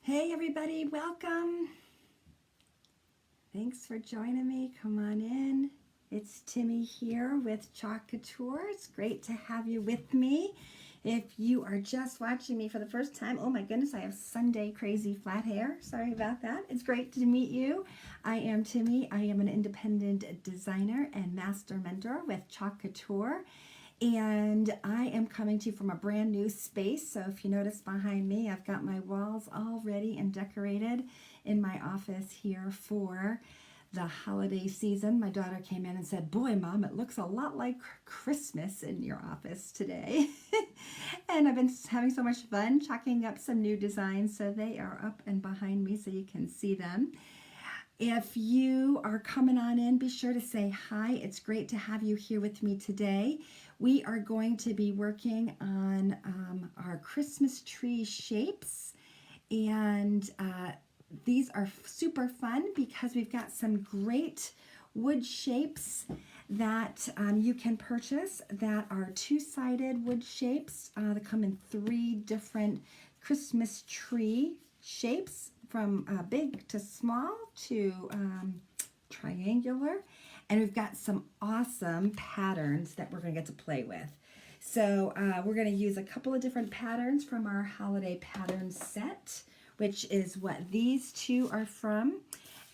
Hey everybody, welcome. Thanks for joining me. Come on in. It's Timmy here with Couture. It's great to have you with me. If you are just watching me for the first time, oh my goodness, I have Sunday crazy flat hair. Sorry about that. It's great to meet you. I am Timmy. I am an independent designer and master mentor with Couture. And I am coming to you from a brand new space. So if you notice behind me, I've got my walls all ready and decorated in my office here for the holiday season. My daughter came in and said, "Boy, Mom, it looks a lot like Christmas in your office today." And I've been having so much fun chalking up some new designs. So they are up and behind me so you can see them. If you are coming on in, be sure to say hi. It's great to have you here with me today. We are going to be working on our Christmas tree shapes, and these are super fun because we've got some great wood shapes that you can purchase that are two-sided wood shapes. They come in 3 different Christmas tree shapes, from big to small to triangular. And we've got some awesome patterns that we're going to get to play with. So we're going to use a couple of different patterns from our holiday pattern set, which is what these 2 are from.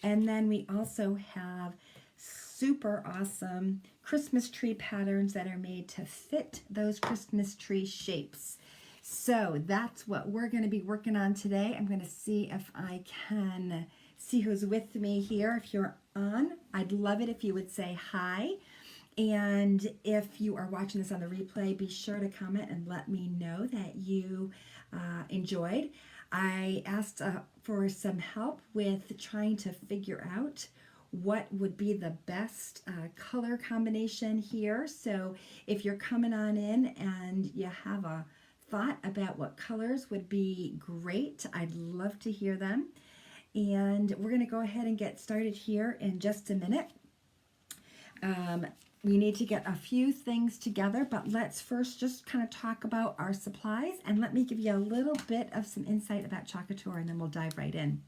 And then we also have super awesome Christmas tree patterns that are made to fit those Christmas tree shapes. So that's what we're going to be working on today. I'm going to see if I can see who's with me here. If you're on, I'd love it if you would say hi. And if you are watching this on the replay, be sure to comment and let me know that you enjoyed. I asked for some help with trying to figure out what would be the best color combination here. So if you're coming on in and you have a thought about what colors would be great, I'd love to hear them. And we're going to go ahead and get started here in just a minute. We need to get a few things together, but let's first just kind of talk about our supplies, and let me give you a little bit of some insight about Couture, and then we'll dive right in.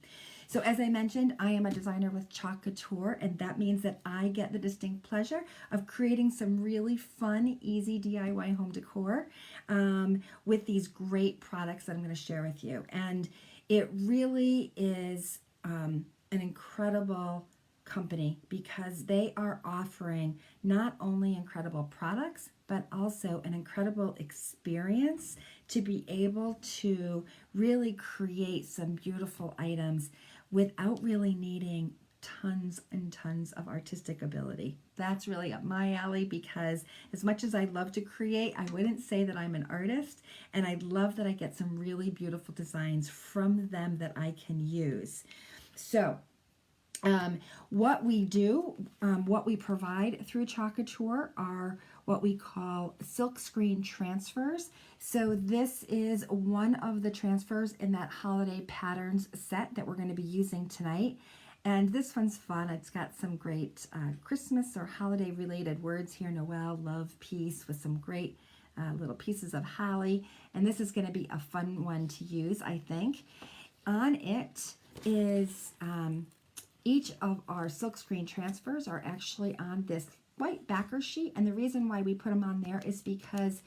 So as I mentioned, I am a designer with Couture, and that means that I get the distinct pleasure of creating some really fun, easy DIY home decor with these great products that I'm going to share with you. And it really is an incredible company because they are offering not only incredible products, but also an incredible experience to be able to really create some beautiful items without really needing tons and tons of artistic ability. That's really up my alley because as much as I love to create, I wouldn't say that I'm an artist, and I love that I get some really beautiful designs from them that I can use. So what we do, what we provide through Couture are what we call silk screen transfers. So this is one of the transfers in that holiday patterns set that we're going to be using tonight. And this one's fun. It's got some great Christmas or holiday related words here: Noel, love, peace, with some great little pieces of holly. And this is going to be a fun one to use, I think. On it is each of our silkscreen transfers are actually on this white backer sheet, and the reason why we put them on there is because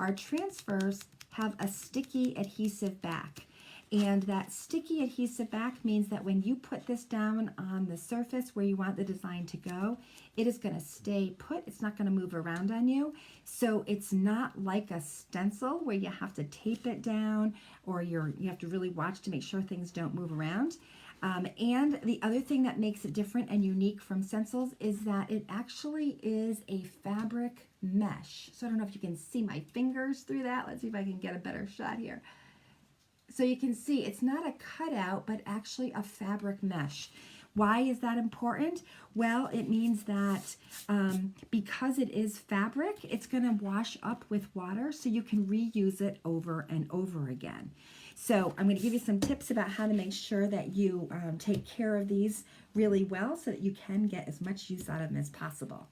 our transfers have a sticky adhesive back. And that sticky adhesive back means that when you put this down on the surface where you want the design to go, it is going to stay put. It's not going to move around on you. So it's not like a stencil where you have to tape it down, or you have to really watch to make sure things don't move around. And the other thing that makes it different and unique from stencils is that it actually is a fabric mesh. So I don't know if you can see my fingers through that. Let's see if I can get a better shot here. So you can see it's not a cutout, but actually a fabric mesh. Why is that important? Well, it means that because it is fabric, it's going to wash up with water, so you can reuse it over and over again. So I'm going to give you some tips about how to make sure that you take care of these really well so that you can get as much use out of them as possible.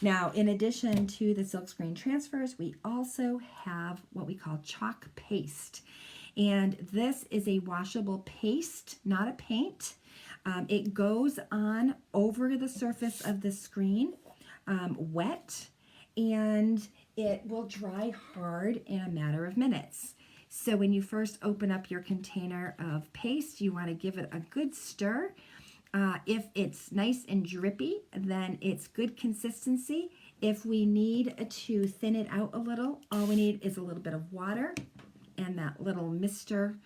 Now, in addition to the silkscreen transfers, we also have what we call chalk paste. And this is a washable paste, not a paint. It goes on over the surface of the screen, wet, and it will dry hard in a matter of minutes. So when you first open up your container of paste, you want to give it a good stir. If it's nice and drippy, then it's good consistency. If we need to thin it out a little, all we need is a little bit of water, and that little mister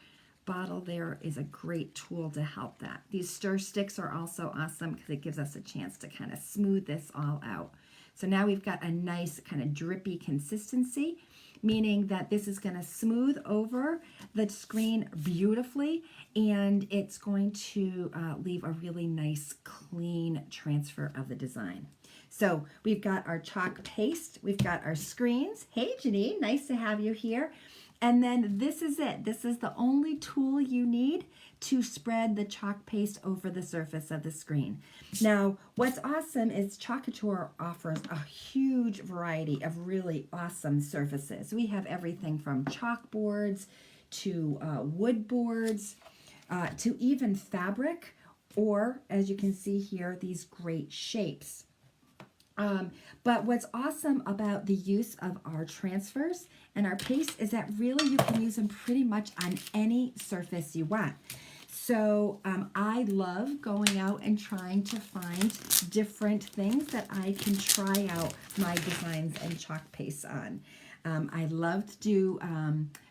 bottle there is a great tool to help that. These stir sticks are also awesome because it gives us a chance to kind of smooth this all out. So now we've got a nice kind of drippy consistency, meaning that this is going to smooth over the screen beautifully, and it's going to leave a really nice clean transfer of the design. So we've got our chalk paste, we've got our screens. Hey Janine, nice to have you here. And then this is it. This is the only tool you need to spread the chalk paste over the surface of the screen. Now, what's awesome is Couture offers a huge variety of really awesome surfaces. We have everything from chalkboards to wood boards to even fabric, or as you can see here, these great shapes. But what's awesome about the use of our transfers and our paste is that really you can use them pretty much on any surface you want. So I love going out and trying to find different things that I can try out my designs and chalk paste on. I love to do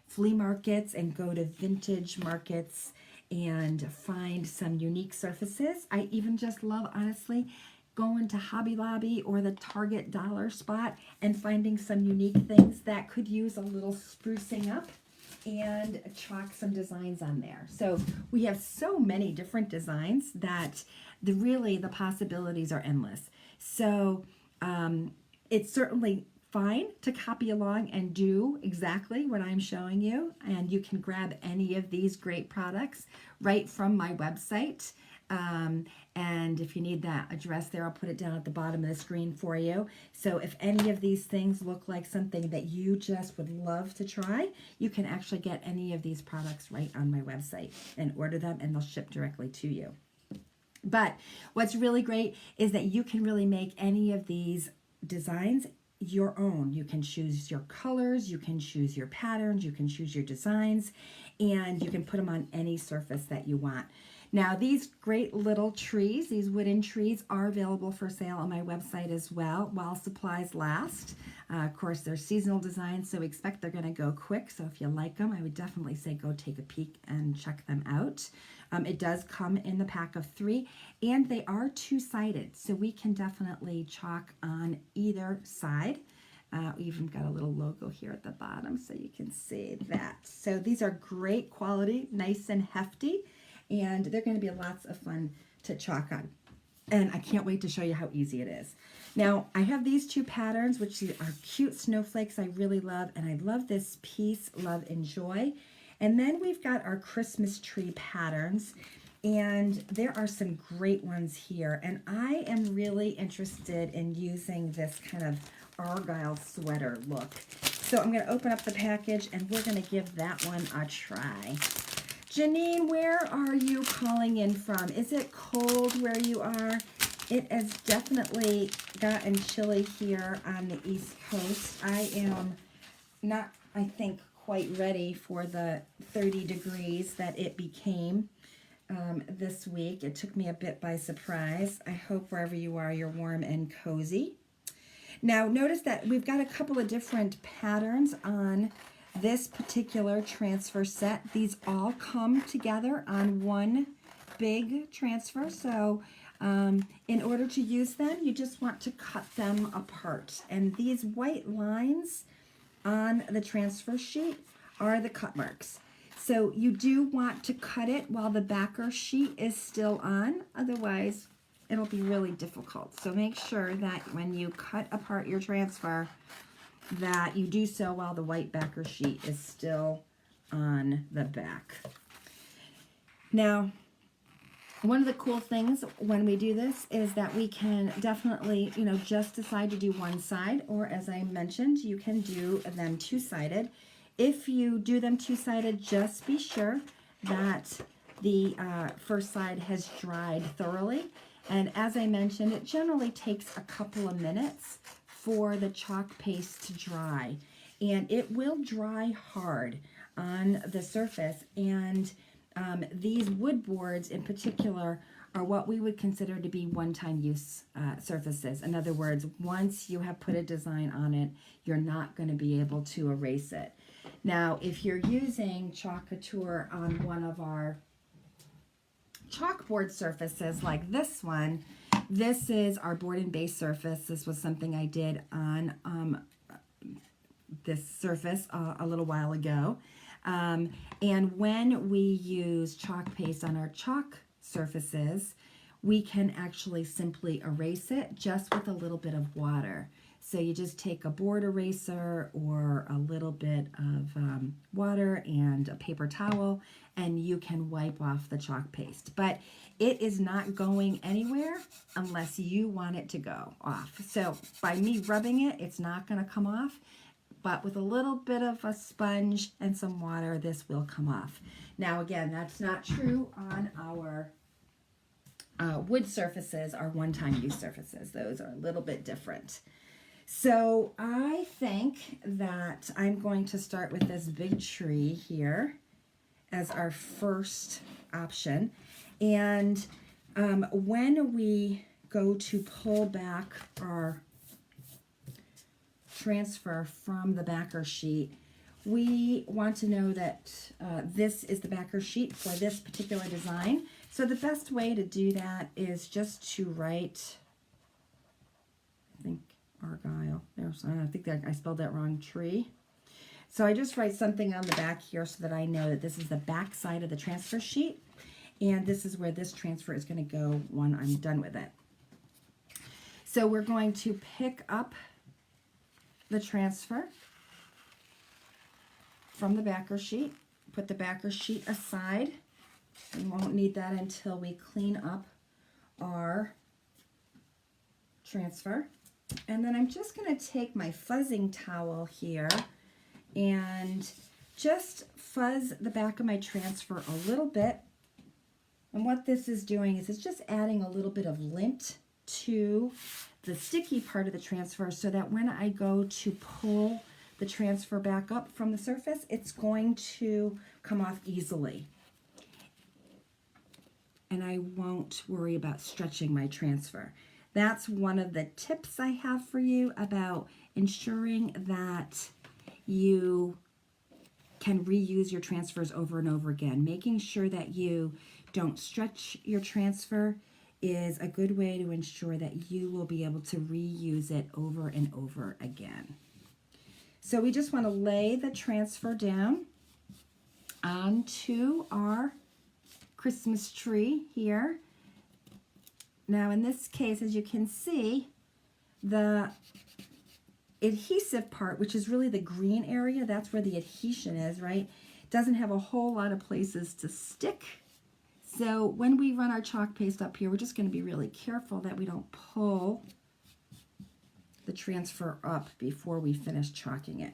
flea markets and go to vintage markets and find some unique surfaces. I even just love, honestly, going to Hobby Lobby or the Target dollar spot and finding some unique things that could use a little sprucing up and chalk some designs on there. So we have so many different designs that really the possibilities are endless. So it's certainly fine to copy along and do exactly what I'm showing you, and you can grab any of these great products right from my website. And if you need that address there, I'll put it down at the bottom of the screen for you. So if any of these things look like something that you just would love to try, you can actually get any of these products right on my website and order them, and they'll ship directly to you. But what's really great is that you can really make any of these designs your own. You can choose your colors, you can choose your patterns, you can choose your designs, and you can put them on any surface that you want. Now, these great little trees, these wooden trees, are available for sale on my website as well while supplies last. Of course, they're seasonal designs, so we expect they're going to go quick. So if you like them, I would definitely say go take a peek and check them out. It does come in the pack of 3, and they are two-sided, so we can definitely chalk on either side. We even got a little logo here at the bottom, so you can see that. So these are great quality, nice and hefty, and they're going to be lots of fun to chalk on. And I can't wait to show you how easy it is. Now, I have these 2 patterns, which are cute snowflakes I really love, and I love this Peace, Love, and Joy. And then we've got our Christmas tree patterns, and there are some great ones here. And I am really interested in using this kind of Argyle sweater look. So I'm going to open up the package, and we're going to give that one a try. Janine, where are you calling in from? Is it cold where you are? It has definitely gotten chilly here on the East Coast. I am not, I think, quite ready for the 30 degrees that it became this week. It took me a bit by surprise. I hope wherever you are, you're warm and cozy. Now, notice that we've got a couple of different patterns on this particular transfer set. These all come together on one big transfer. So in order to use them, you just want to cut them apart. And these white lines on the transfer sheet are the cut marks. So you do want to cut it while the backer sheet is still on. Otherwise, it'll be really difficult. So make sure that when you cut apart your transfer, that you do so while the white backer sheet is still on the back. Now, one of the cool things when we do this is that we can definitely, just decide to do one side, or as I mentioned, you can do them two-sided. If you do them two-sided, just be sure that the first side has dried thoroughly. And as I mentioned, it generally takes a couple of minutes for the chalk paste to dry. And it will dry hard on the surface. And these wood boards in particular are what we would consider to be one-time use surfaces. In other words, once you have put a design on it, you're not going to be able to erase it. Now, if you're using chalk couture on one of our chalkboard surfaces like this one, this is our board and base surface. This was something I did on this surface a little while ago. And when we use chalk paste on our chalk surfaces, we can actually simply erase it just with a little bit of water. So you just take a board eraser or a little bit of water and a paper towel, and you can wipe off the chalk paste. But it is not going anywhere unless you want it to go off. So by me rubbing it, it's not going to come off. But with a little bit of a sponge and some water, this will come off. Now again, that's not true on our wood surfaces, our one-time use surfaces. Those are a little bit different. So I think that I'm going to start with this big tree here as our first option. And when we go to pull back our transfer from the backer sheet, we want to know that this is the backer sheet for this particular design. So the best way to do that is just to write, I think, Argyle. There's, I think that I spelled that wrong, tree. So I just write something on the back here so that I know that this is the back side of the transfer sheet, and this is where this transfer is going to go when I'm done with it. So we're going to pick up the transfer from the backer sheet, put the backer sheet aside. We won't need that until we clean up our transfer. And then I'm just going to take my fuzzing towel here and just fuzz the back of my transfer a little bit. And what this is doing is it's just adding a little bit of lint to the sticky part of the transfer so that when I go to pull the transfer back up from the surface, it's going to come off easily. And I won't worry about stretching my transfer. That's one of the tips I have for you about ensuring that you can reuse your transfers over and over again. Making sure that you don't stretch your transfer is a good way to ensure that you will be able to reuse it over and over again. So we just want to lay the transfer down onto our Christmas tree here. Now in this case, as you can see, the adhesive part, which is really the green area, that's where the adhesion is, right? Doesn't have a whole lot of places to stick. So when we run our chalk paste up here, we're just going to be really careful that we don't pull the transfer up before we finish chalking it.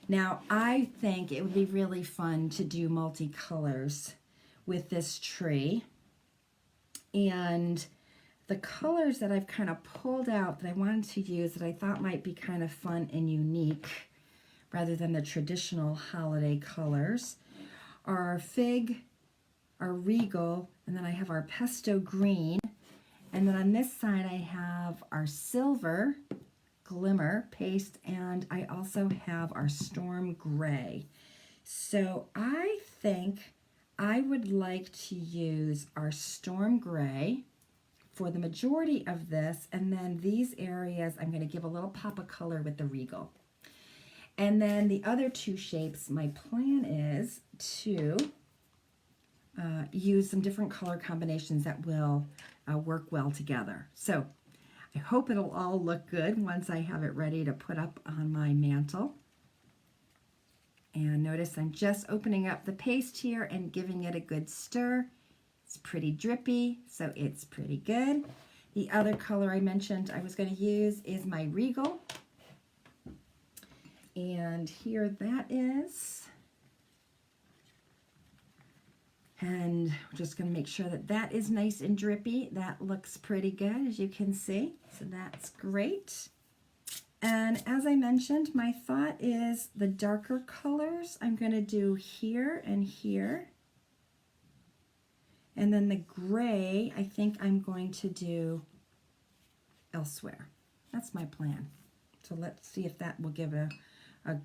Now, I think it would be really fun to do multicolors with this tree. And the colors that I've kind of pulled out that I wanted to use that I thought might be kind of fun and unique rather than the traditional holiday colors are our fig, our Regal, and then I have our pesto green. And then on this side I have our silver glimmer paste, and I also have our storm gray. So I think I would like to use our storm gray for the majority of this, and then these areas I'm going to give a little pop of color with the Regal. And then the other two shapes, my plan is to use some different color combinations that will work well together. So I hope it'll all look good once I have it ready to put up on my mantle. And notice I'm just opening up the paste here and giving it a good stir. It's pretty drippy, so it's pretty good. The other color I mentioned I was going to use is my Regal. And here that is. And we're just going to make sure that that is nice and drippy. That looks pretty good, as you can see. So that's great. And as I mentioned, my thought is the darker colors I'm going to do here and here. And then the gray, I think I'm going to do elsewhere. That's my plan. So let's see if that will give a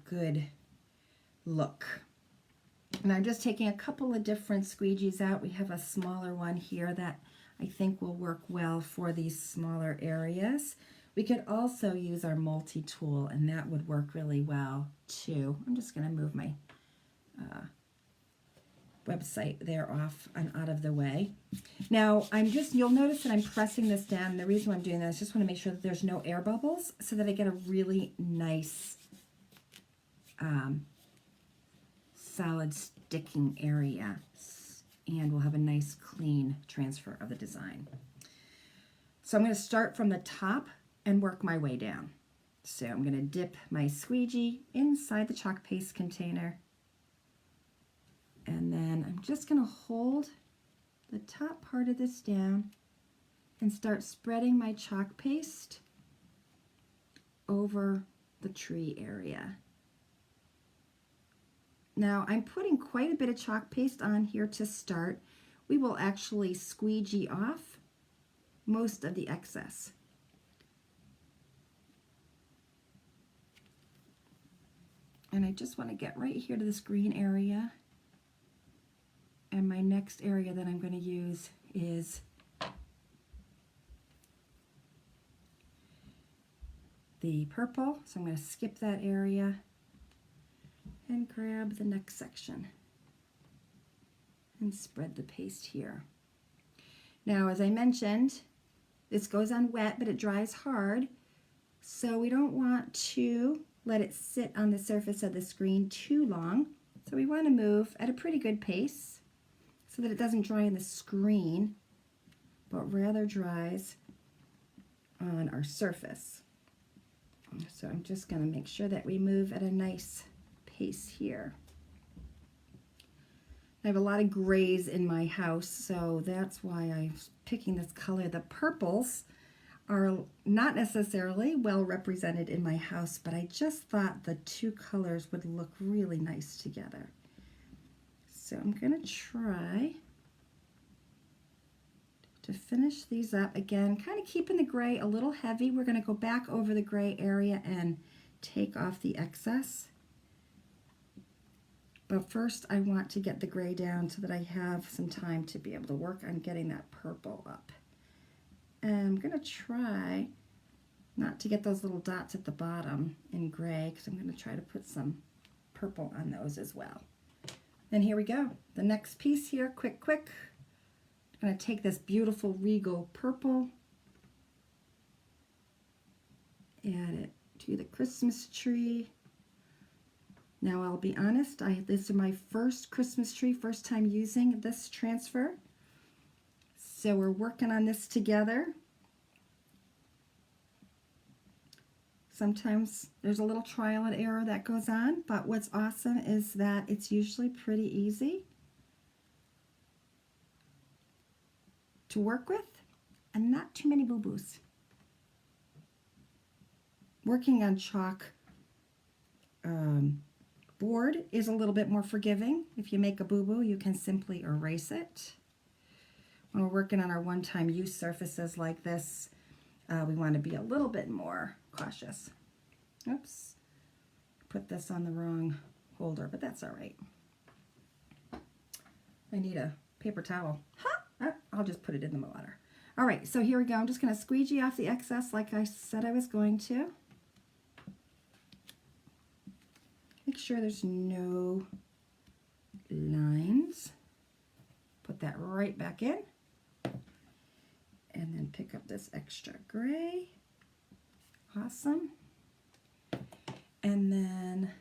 good look. And I'm just taking a couple of different squeegees out. We have a smaller one here that I think will work well for these smaller areas. We could also use our multi-tool, and that would work really well too. I'm just going to move my website there off and out of the way. Now you'll notice that I'm pressing this down. The reason why I'm doing that is just want to make sure that there's no air bubbles so that I get a really nice solid sticking area, and we'll have a nice clean transfer of the design. So I'm going to start from the top and work my way down. So I'm going to dip my squeegee inside the chalk paste container, and then I'm just going to hold the top part of this down and start spreading my chalk paste over the tree area. Now I'm putting quite a bit of chalk paste on here to start. We will actually squeegee off most of the excess. And I just want to get right here to this green area. And my next area that I'm going to use is the purple. So I'm going to skip that area and grab the next section and spread the paste here. Now, as I mentioned, this goes on wet, but it dries hard, so we don't want to let it sit on the surface of the screen too long. So we want to move at a pretty good pace so that it doesn't dry on the screen, but rather dries on our surface. So I'm just going to make sure that we move at a nice pace here. I have a lot of grays in my house, so that's why I'm picking this color. The purples are not necessarily well represented in my house, but I just thought the two colors would look really nice together. So I'm going to try to finish these up again, kind of keeping the gray a little heavy. We're going to go back over the gray area and take off the excess. But first I want to get the gray down so that I have some time to be able to work on getting that purple up. And I'm going to try not to get those little dots at the bottom in gray, because I'm going to try to put some purple on those as well. And here we go. The next piece here, quick. I'm going to take this beautiful Regal purple, add it to the Christmas tree. Now I'll be honest, this is my first Christmas tree, first time using this transfer. So we're working on this together. Sometimes there's a little trial and error that goes on, but what's awesome is that it's usually pretty easy to work with and not too many boo-boos. Working on chalk board is a little bit more forgiving. If you make a boo-boo, you can simply erase it. When we're working on our one-time use surfaces like this, we want to be a little bit more cautious. Oops, put this on the wrong holder, but that's all right. I need a paper towel. I'll just put it in the water. All right, so here we go. I'm just going to squeegee off the excess like I said I was going to. Make sure there's no lines. Put that right back in. And then pick up this extra gray. Awesome. And then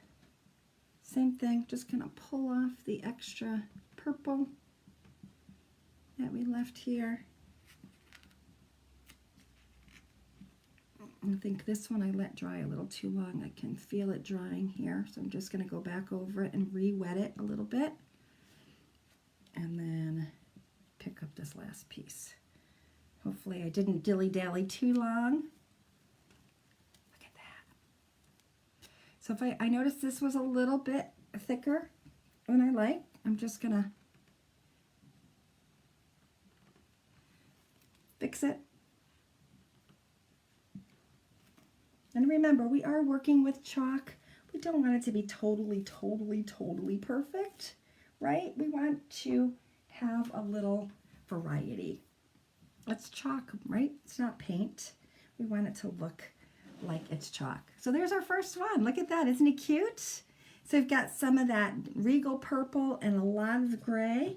same thing, just gonna pull off the extra purple that we left here. I think this one I let dry a little too long. I can feel it drying here, so I'm just going to go back over it and re-wet it a little bit, and then pick up this last piece. Hopefully I didn't dilly-dally too long. Look at that. So if I noticed this was a little bit thicker than I like, I'm just going to fix it. And remember, we are working with chalk. We don't want it to be totally perfect, right? We want to have a little variety. It's chalk, right? It's not paint. We want it to look like it's chalk. So there's our first one. Look at that. Isn't it cute? So we've got some of that Regal purple and a lot of gray.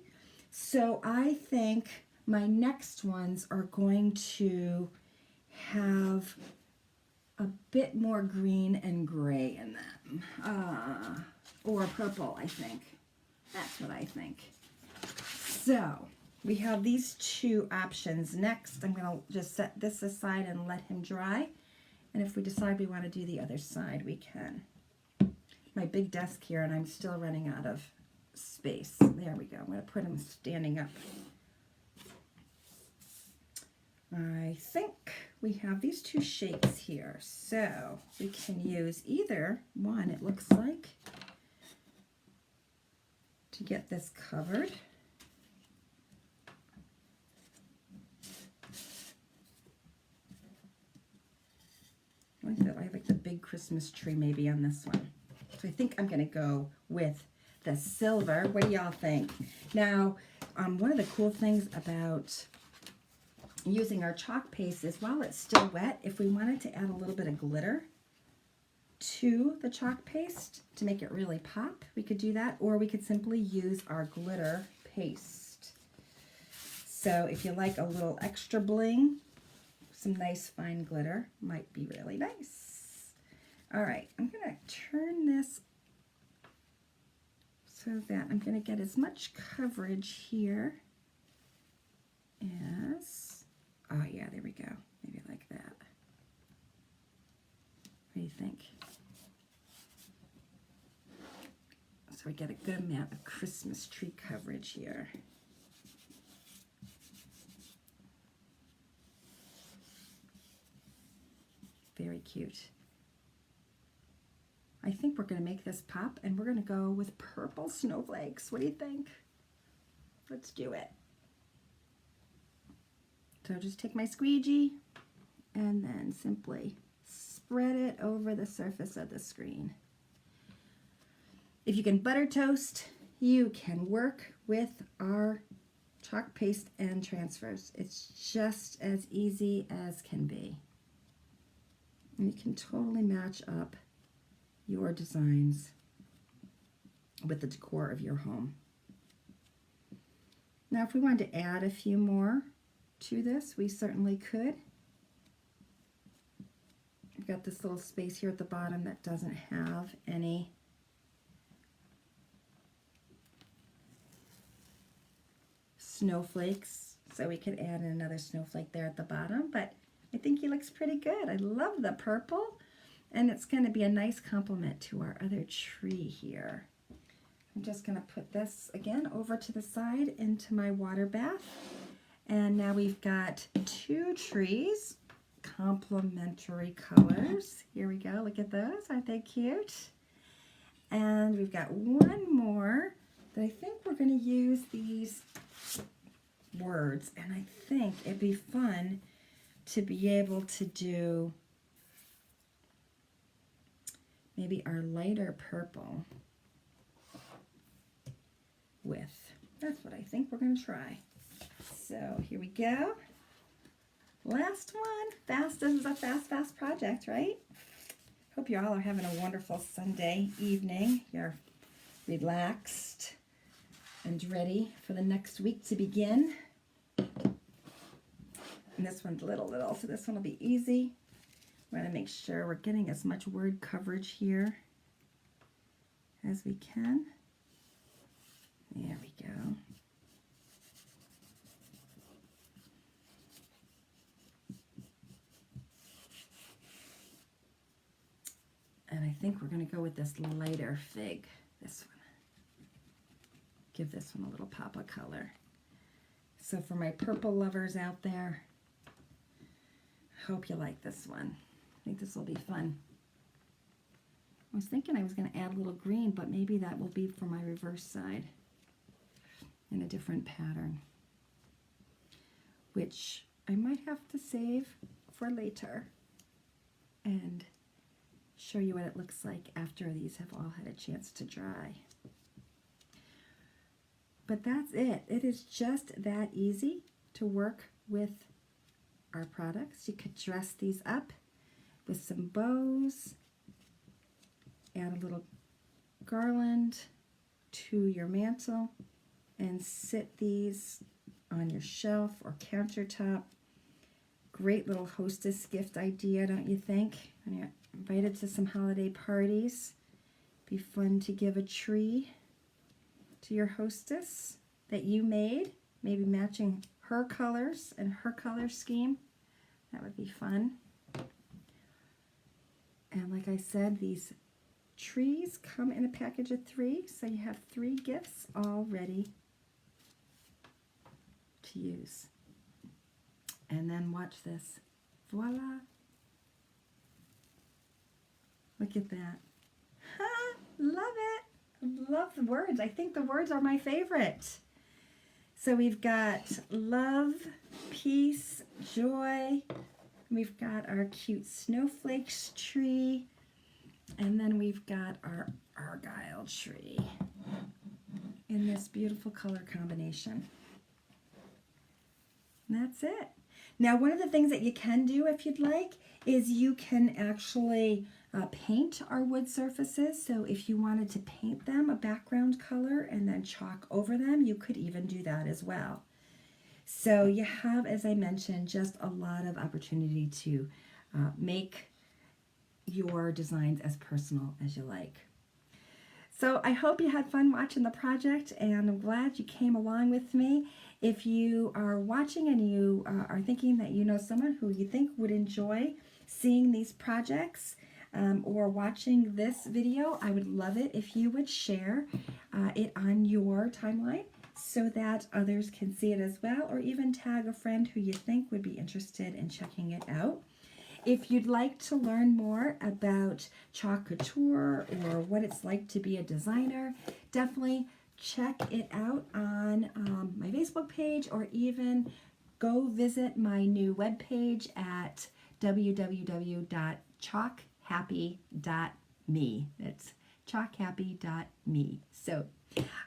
So I think my next ones are going to have a bit more green and gray in them. Or purple, I think. That's what I think. So we have these two options. Next, I'm going to just set this aside and let him dry. And if we decide we want to do the other side, we can. My big desk here, and I'm still running out of space. There we go. I'm going to put him standing up. I think we have these two shapes here, so we can use either one, it looks like, to get this covered. I like the big Christmas tree maybe on this one. So I think I'm going to go with the silver. What do y'all think? Now, one of the cool things about using our chalk paste is while it's still wet, if we wanted to add a little bit of glitter to the chalk paste to make it really pop, we could do that, or we could simply use our glitter paste. So if you like a little extra bling, some nice fine glitter might be really nice. All right, I'm going to turn this so that I'm going to get as much coverage here as, oh yeah, there we go, maybe like that. What do you think? So we get a good amount of Christmas tree coverage here. Very cute. I think we're going to make this pop, and we're going to go with purple snowflakes. What do you think? Let's do it. So just take my squeegee and then simply spread it over the surface of the screen. If you can butter toast, you can work with our chalk paste and transfers. It's just as easy as can be. And you can totally match up your designs with the decor of your home. Now, if we wanted to add a few more to this, we certainly could. I've got this little space here at the bottom that doesn't have any snowflakes, so we could add another snowflake there at the bottom, but I think he looks pretty good. I love the purple, and it's going to be a nice complement to our other tree here. I'm just going to put this again over to the side into my water bath, and now we've got two trees, complementary colors. Here we go. Look at those. Aren't they cute? And we've got one more that I think we're going to use these words, and I think it'd be fun to be able to do maybe our lighter purple with, that's what I think we're going to try. So here we go. Last one. This is a fast project, right? Hope you all are having a wonderful Sunday evening. You're relaxed and ready for the next week to begin. And this one's little, so this one will be easy. We're going to make sure we're getting as much word coverage here as we can. There we go. And I think we're going to go with this lighter fig, this one. Give this one a little pop of color. So for my purple lovers out there, I hope you like this one. I think this will be fun. I was thinking I was going to add a little green, but maybe that will be for my reverse side in a different pattern, which I might have to save for later and show you what it looks like after these have all had a chance to dry. But that's it. It is just that easy to work with our products. You could dress these up with some bows, add a little garland to your mantle, and sit these on your shelf or countertop. Great little hostess gift idea, don't you think? When you're invited to some holiday parties, be fun to give a tree to your hostess that you made, maybe matching her colors and her color scheme. That would be fun. And like I said, these trees come in a package of 3, so you have 3 gifts all ready to use. And then watch this. Voila! Look at that. Ha! Love it! Love the words. I think the words are my favorite. So we've got love, peace, joy. We've got our cute snowflakes tree. And then we've got our argyle tree in this beautiful color combination. And that's it. Now, one of the things that you can do if you'd like is you can actually paint our wood surfaces. So if you wanted to paint them a background color and then chalk over them, you could even do that as well. So you have, as I mentioned, just a lot of opportunity to make your designs as personal as you like. So I hope you had fun watching the project, and I'm glad you came along with me. If you are watching and you are thinking that you know someone who you think would enjoy seeing these projects or watching this video, I would love it if you would share it on your timeline so that others can see it as well, or even tag a friend who you think would be interested in checking it out. If you'd like to learn more about chalk couture or what it's like to be a designer, definitely check it out on my Facebook page, or even go visit my new webpage at www.chalkhappy.me. That's chalkhappy.me. So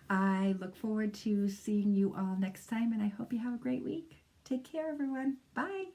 I look forward to seeing you all next time, and I hope you have a great week. Take care, everyone. Bye.